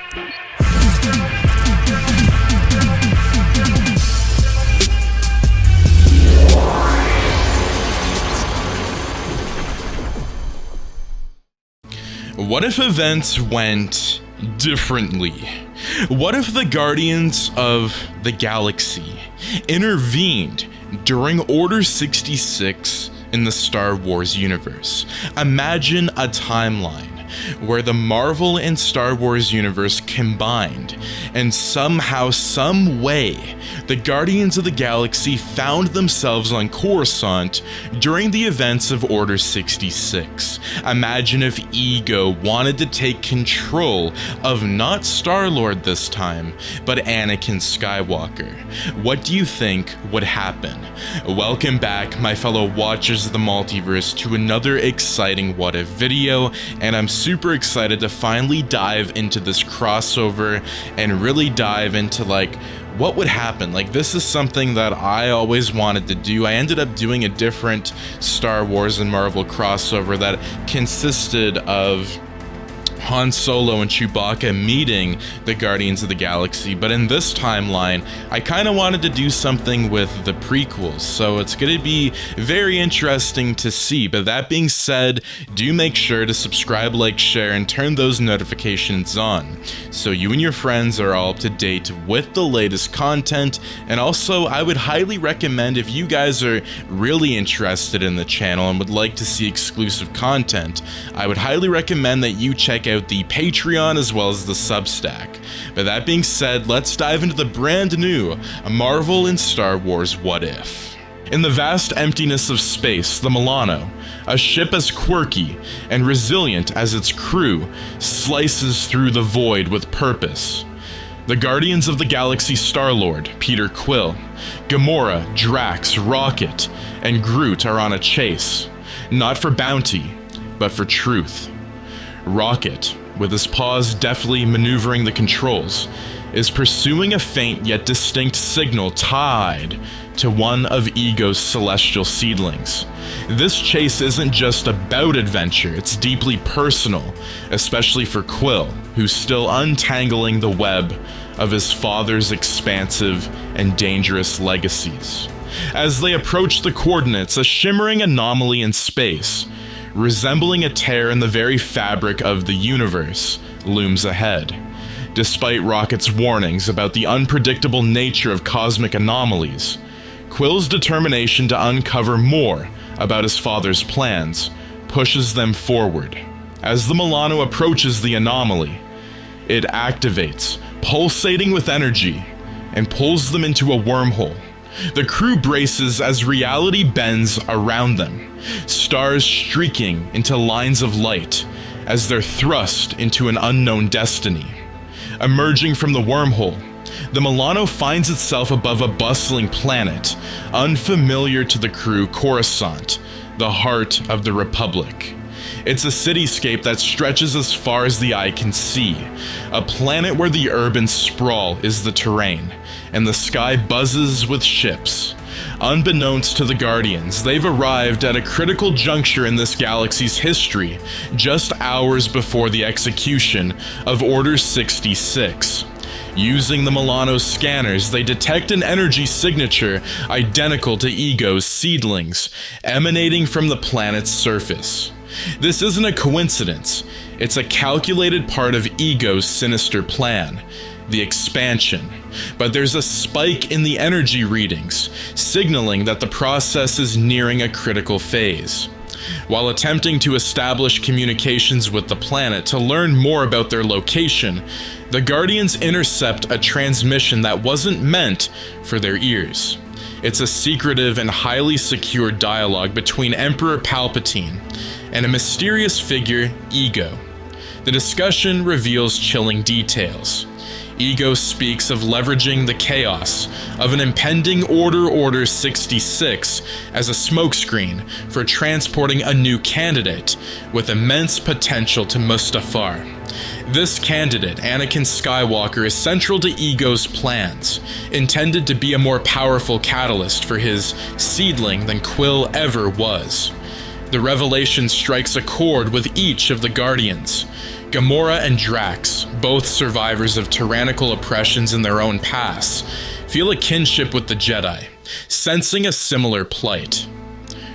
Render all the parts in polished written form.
What if events went differently? What if the Guardians of the Galaxy intervened during Order 66 in the Star Wars universe? Imagine a timeline where the Marvel and Star Wars universe combined, and somehow, some way, the Guardians of the Galaxy found themselves on Coruscant during the events of Order 66. Imagine if Ego wanted to take control of not Star-Lord this time, but Anakin Skywalker. What do you think would happen? Welcome back, my fellow watchers of the multiverse, to another exciting What If video, and I'm super excited to finally dive into this crossover and really dive into what would happen. This is something that I always wanted to do. I ended up doing a different Star Wars and Marvel crossover that consisted of Han Solo and Chewbacca meeting the Guardians of the Galaxy, but in this timeline, I kind of wanted to do something with the prequels, so it's going to be very interesting to see. But that being said, do make sure to subscribe, like, share, and turn those notifications on, so you and your friends are all up to date with the latest content. And also, I would highly recommend, if you guys are really interested in the channel and would like to see exclusive content, I would highly recommend that you check out the Patreon as well as the Substack. But that being said, let's dive into the brand new Marvel and Star Wars What If. In the vast emptiness of space, the Milano, a ship as quirky and resilient as its crew, slices through the void with purpose. The Guardians of the Galaxy Star-Lord, Peter Quill, Gamora, Drax, Rocket, and Groot are on a chase, not for bounty, but for truth. Rocket, with his paws deftly maneuvering the controls, is pursuing a faint yet distinct signal tied to one of Ego's celestial seedlings. This chase isn't just about adventure, it's deeply personal, especially for Quill, who's still untangling the web of his father's expansive and dangerous legacies. As they approach the coordinates, a shimmering anomaly in space, resembling a tear in the very fabric of the universe, looms ahead. Despite Rocket's warnings about the unpredictable nature of cosmic anomalies, Quill's determination to uncover more about his father's plans pushes them forward. As the Milano approaches the anomaly, it activates, pulsating with energy, and pulls them into a wormhole. The crew braces as reality bends around them, stars streaking into lines of light as they're thrust into an unknown destiny. Emerging from the wormhole, the Milano finds itself above a bustling planet, unfamiliar to the crew, Coruscant, the heart of the Republic. It's a cityscape that stretches as far as the eye can see, a planet where the urban sprawl is the terrain, and the sky buzzes with ships. Unbeknownst to the Guardians, they've arrived at a critical juncture in this galaxy's history, just hours before the execution of Order 66. Using the Milano's scanners, they detect an energy signature identical to Ego's seedlings, emanating from the planet's surface. This isn't a coincidence, it's a calculated part of Ego's sinister plan, the expansion. But there's a spike in the energy readings, signaling that the process is nearing a critical phase. While attempting to establish communications with the planet to learn more about their location, the Guardians intercept a transmission that wasn't meant for their ears. It's a secretive and highly secure dialogue between Emperor Palpatine and a mysterious figure, Ego. The discussion reveals chilling details. Ego speaks of leveraging the chaos of an impending Order 66 as a smokescreen for transporting a new candidate with immense potential to Mustafar. This candidate, Anakin Skywalker, is central to Ego's plans, intended to be a more powerful catalyst for his seedling than Quill ever was. The revelation strikes a chord with each of the Guardians. Gamora and Drax, both survivors of tyrannical oppressions in their own past, feel a kinship with the Jedi, sensing a similar plight.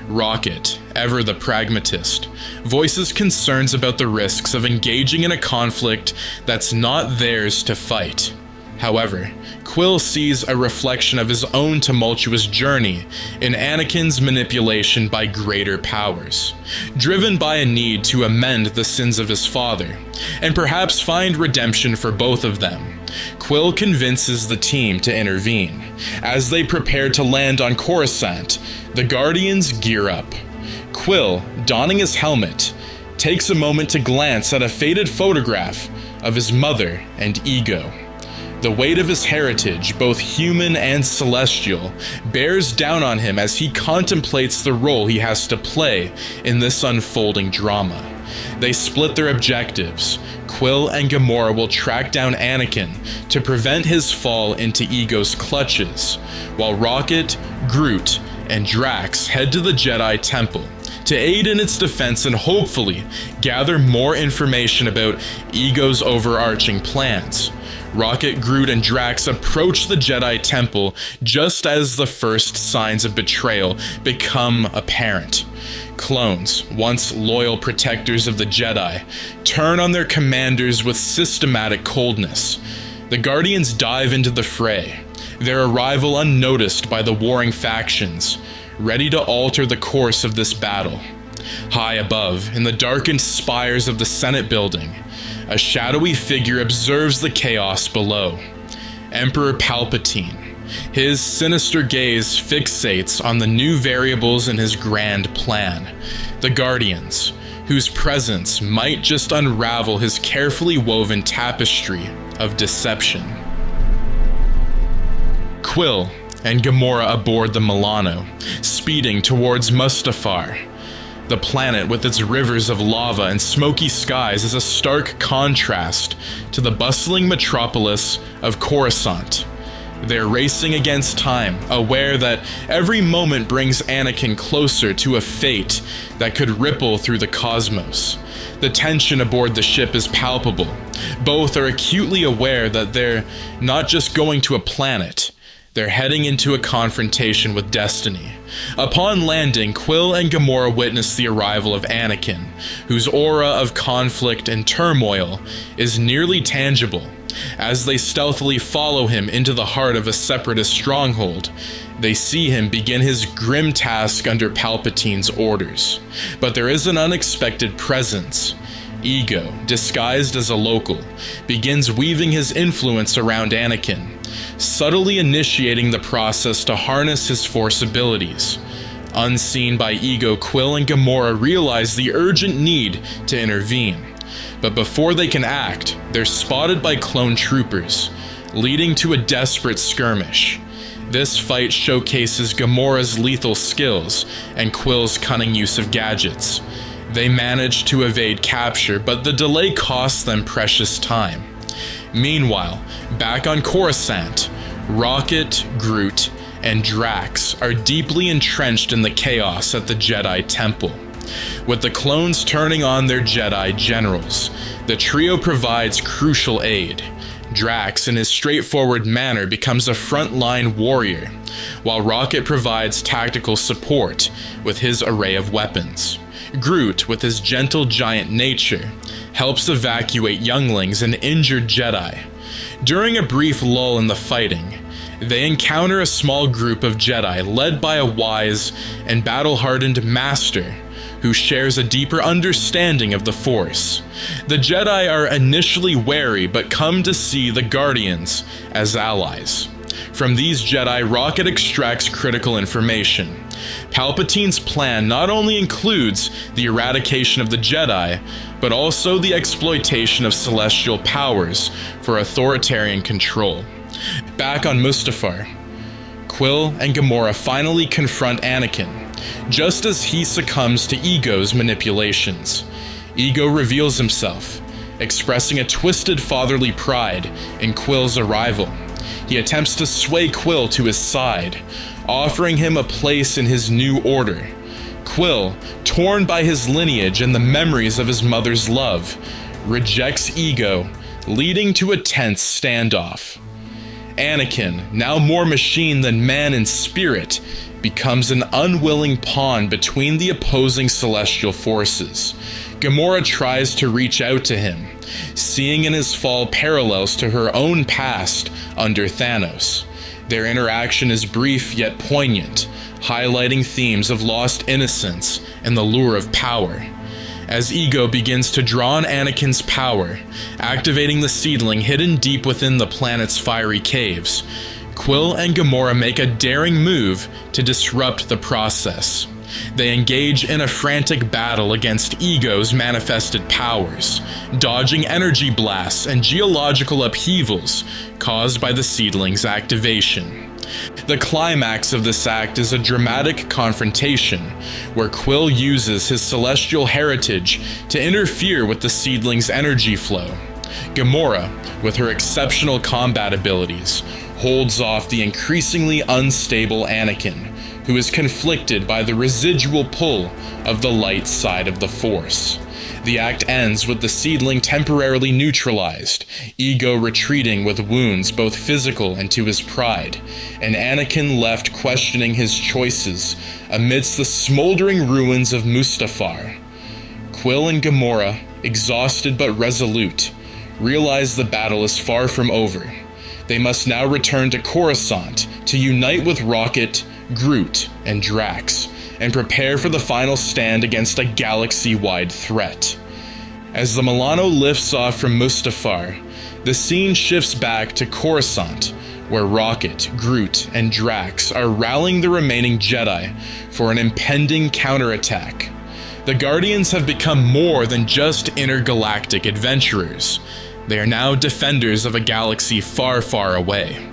Rocket, ever the pragmatist, voices concerns about the risks of engaging in a conflict that's not theirs to fight. However, Quill sees a reflection of his own tumultuous journey in Anakin's manipulation by greater powers, driven by a need to amend the sins of his father, and perhaps find redemption for both of them. Quill convinces the team to intervene. As they prepare to land on Coruscant, the Guardians gear up. Quill, donning his helmet, takes a moment to glance at a faded photograph of his mother and Ego. The weight of his heritage, both human and celestial, bears down on him as he contemplates the role he has to play in this unfolding drama. They split their objectives. Quill and Gamora will track down Anakin to prevent his fall into Ego's clutches, while Rocket, Groot, and Drax head to the Jedi Temple to aid in its defense and hopefully gather more information about Ego's overarching plans. Rocket, Groot, and Drax approach the Jedi Temple just as the first signs of betrayal become apparent. Clones, once loyal protectors of the Jedi, turn on their commanders with systematic coldness. The Guardians dive into the fray, their arrival unnoticed by the warring factions, ready to alter the course of this battle. High above, in the darkened spires of the Senate building, a shadowy figure observes the chaos below. Emperor Palpatine. His sinister gaze fixates on the new variables in his grand plan. The Guardians, whose presence might just unravel his carefully woven tapestry of deception. Quill and Gamora aboard the Milano, speeding towards Mustafar. The planet with its rivers of lava and smoky skies is a stark contrast to the bustling metropolis of Coruscant. They're racing against time, aware that every moment brings Anakin closer to a fate that could ripple through the cosmos. The tension aboard the ship is palpable. Both are acutely aware that they're not just going to a planet, they're heading into a confrontation with destiny. Upon landing, Quill and Gamora witness the arrival of Anakin, whose aura of conflict and turmoil is nearly tangible. As they stealthily follow him into the heart of a separatist stronghold, they see him begin his grim task under Palpatine's orders. But there is an unexpected presence. Ego, disguised as a local, begins weaving his influence around Anakin, subtly initiating the process to harness his Force abilities. Unseen by Ego, Quill and Gamora realize the urgent need to intervene. But before they can act, they're spotted by clone troopers, leading to a desperate skirmish. This fight showcases Gamora's lethal skills and Quill's cunning use of gadgets. They manage to evade capture, but the delay costs them precious time. Meanwhile, back on Coruscant, Rocket, Groot, and Drax are deeply entrenched in the chaos at the Jedi Temple. With the clones turning on their Jedi generals, the trio provides crucial aid. Drax, in his straightforward manner, becomes a frontline warrior, while Rocket provides tactical support with his array of weapons. Groot, with his gentle giant nature, helps evacuate younglings and injured Jedi. During a brief lull in the fighting, they encounter a small group of Jedi led by a wise and battle-hardened master who shares a deeper understanding of the Force. The Jedi are initially wary but come to see the Guardians as allies. From these Jedi, Rocket extracts critical information. Palpatine's plan not only includes the eradication of the Jedi, but also the exploitation of celestial powers for authoritarian control. Back on Mustafar, Quill and Gamora finally confront Anakin, just as he succumbs to Ego's manipulations. Ego reveals himself, expressing a twisted fatherly pride in Quill's arrival. He attempts to sway Quill to his side, offering him a place in his new order. Quill, torn by his lineage and the memories of his mother's love, rejects Ego, leading to a tense standoff. Anakin, now more machine than man in spirit, becomes an unwilling pawn between the opposing celestial forces. Gamora tries to reach out to him, seeing in his fall parallels to her own past under Thanos. Their interaction is brief yet poignant, highlighting themes of lost innocence and the lure of power. As Ego begins to draw on Anakin's power, activating the seedling hidden deep within the planet's fiery caves, Quill and Gamora make a daring move to disrupt the process. They engage in a frantic battle against Ego's manifested powers, dodging energy blasts and geological upheavals caused by the seedling's activation. The climax of this act is a dramatic confrontation, where Quill uses his celestial heritage to interfere with the seedling's energy flow. Gamora, with her exceptional combat abilities, holds off the increasingly unstable Anakin, who is conflicted by the residual pull of the light side of the Force. The act ends with the seedling temporarily neutralized, Ego retreating with wounds both physical and to his pride, and Anakin left questioning his choices amidst the smoldering ruins of Mustafar. Quill and Gamora, exhausted but resolute, realize the battle is far from over. They must now return to Coruscant to unite with Rocket, Groot, and Drax, and prepare for the final stand against a galaxy-wide threat. As the Milano lifts off from Mustafar, the scene shifts back to Coruscant, where Rocket, Groot, and Drax are rallying the remaining Jedi for an impending counterattack. The Guardians have become more than just intergalactic adventurers. They are now defenders of a galaxy far, far away.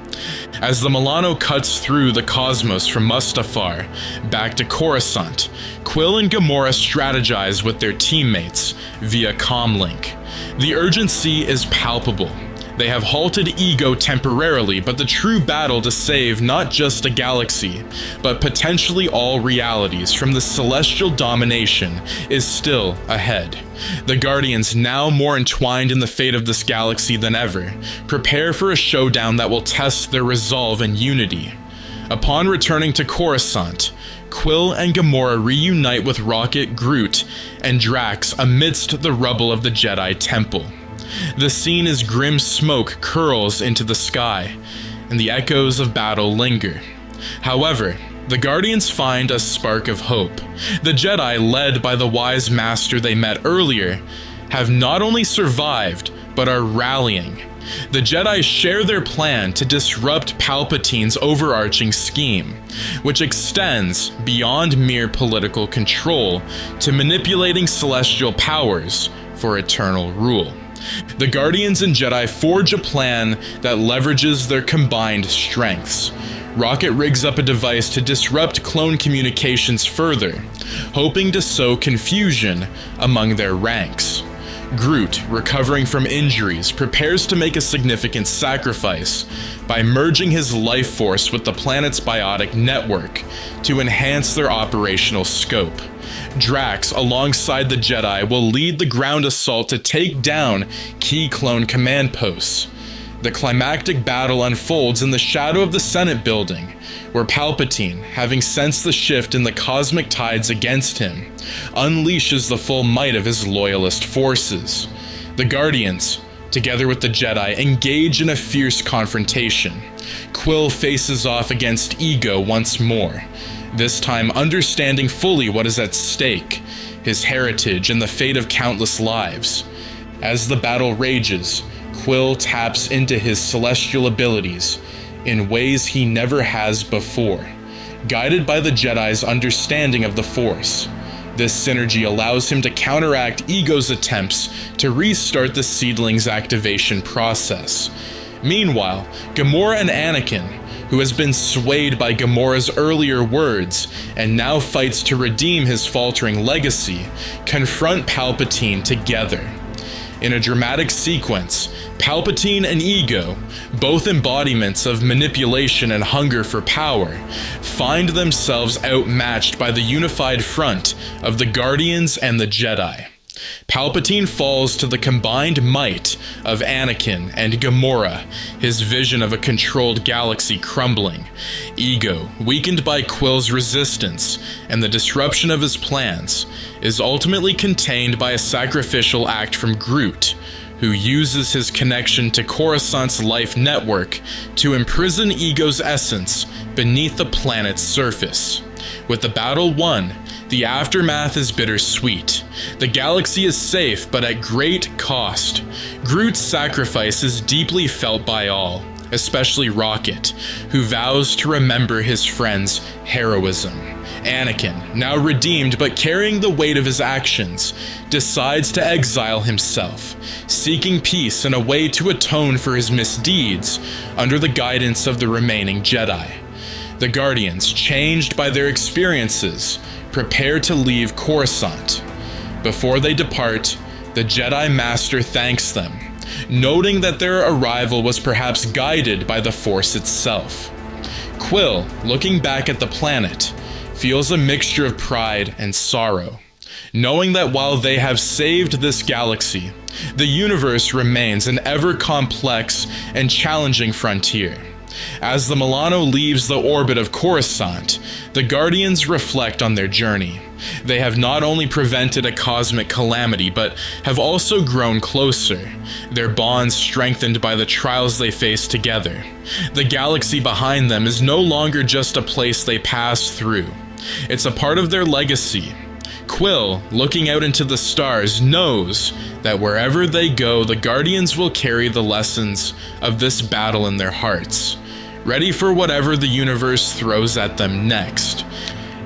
As the Milano cuts through the cosmos from Mustafar back to Coruscant, Quill and Gamora strategize with their teammates via comlink. The urgency is palpable. They have halted Ego temporarily, but the true battle to save not just a galaxy, but potentially all realities from the celestial domination is still ahead. The Guardians, now more entwined in the fate of this galaxy than ever, prepare for a showdown that will test their resolve and unity. Upon returning to Coruscant, Quill and Gamora reunite with Rocket, Groot, and Drax amidst the rubble of the Jedi Temple. The scene as grim smoke curls into the sky, and the echoes of battle linger. However, the Guardians find a spark of hope. The Jedi, led by the wise master they met earlier, have not only survived, but are rallying. The Jedi share their plan to disrupt Palpatine's overarching scheme, which extends beyond mere political control to manipulating celestial powers for eternal rule. The Guardians and Jedi forge a plan that leverages their combined strengths. Rocket rigs up a device to disrupt clone communications further, hoping to sow confusion among their ranks. Groot, recovering from injuries, prepares to make a significant sacrifice by merging his life force with the planet's biotic network to enhance their operational scope. Drax, alongside the Jedi, will lead the ground assault to take down key clone command posts. The climactic battle unfolds in the shadow of the Senate building, where Palpatine, having sensed the shift in the cosmic tides against him, unleashes the full might of his loyalist forces. The Guardians, together with the Jedi, engage in a fierce confrontation. Quill faces off against Ego once more, this time understanding fully what is at stake, his heritage and the fate of countless lives. As the battle rages, Quill taps into his celestial abilities in ways he never has before. Guided by the Jedi's understanding of the Force, this synergy allows him to counteract Ego's attempts to restart the seedling's activation process. Meanwhile, Gamora and Anakin, who has been swayed by Gamora's earlier words and now fights to redeem his faltering legacy, confront Palpatine together. In a dramatic sequence, Palpatine and Ego, both embodiments of manipulation and hunger for power, find themselves outmatched by the unified front of the Guardians and the Jedi. Palpatine falls to the combined might of Anakin and Gamora, his vision of a controlled galaxy crumbling, ego weakened by Quill's resistance, and the disruption of his plans is ultimately contained by a sacrificial act from Groot, who uses his connection to Coruscant's life network to imprison Ego's essence beneath the planet's surface. With the battle won, the aftermath is bittersweet. The galaxy is safe, but at great cost. Groot's sacrifice is deeply felt by all, especially Rocket, who vows to remember his friend's heroism. Anakin, now redeemed but carrying the weight of his actions, decides to exile himself, seeking peace and a way to atone for his misdeeds under the guidance of the remaining Jedi. The Guardians, changed by their experiences, prepare to leave Coruscant. Before they depart, the Jedi Master thanks them, noting that their arrival was perhaps guided by the Force itself. Quill, looking back at the planet, feels a mixture of pride and sorrow, knowing that while they have saved this galaxy, the universe remains an ever-complex and challenging frontier. As the Milano leaves the orbit of Coruscant, the Guardians reflect on their journey. They have not only prevented a cosmic calamity, but have also grown closer, their bonds strengthened by the trials they face together. The galaxy behind them is no longer just a place they pass through. It's a part of their legacy. Quill, looking out into the stars, knows that wherever they go, the Guardians will carry the lessons of this battle in their hearts, ready for whatever the universe throws at them next.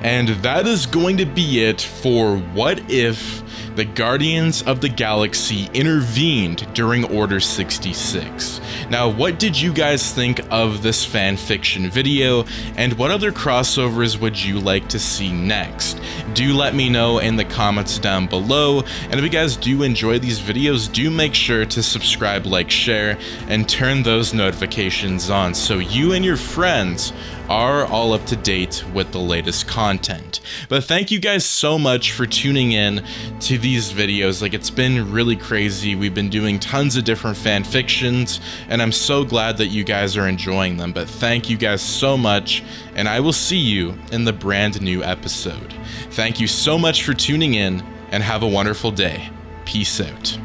And that is going to be it for What If the Guardians of the Galaxy intervened during Order 66. Now, what did you guys think of this fan fiction video, and what other crossovers would you like to see next? Do let me know in the comments down below, and if you guys do enjoy these videos, do make sure to subscribe, like, share, and turn those notifications on so you and your friends are all up to date with the latest content. But thank you guys so much for tuning in to these videos. Like, it's been really crazy. We've been doing tons of different fan fictions, and I'm so glad that you guys are enjoying them. But thank you guys so much, and I will see you in the brand new episode. Thank you so much for tuning in, and have a wonderful day. Peace out.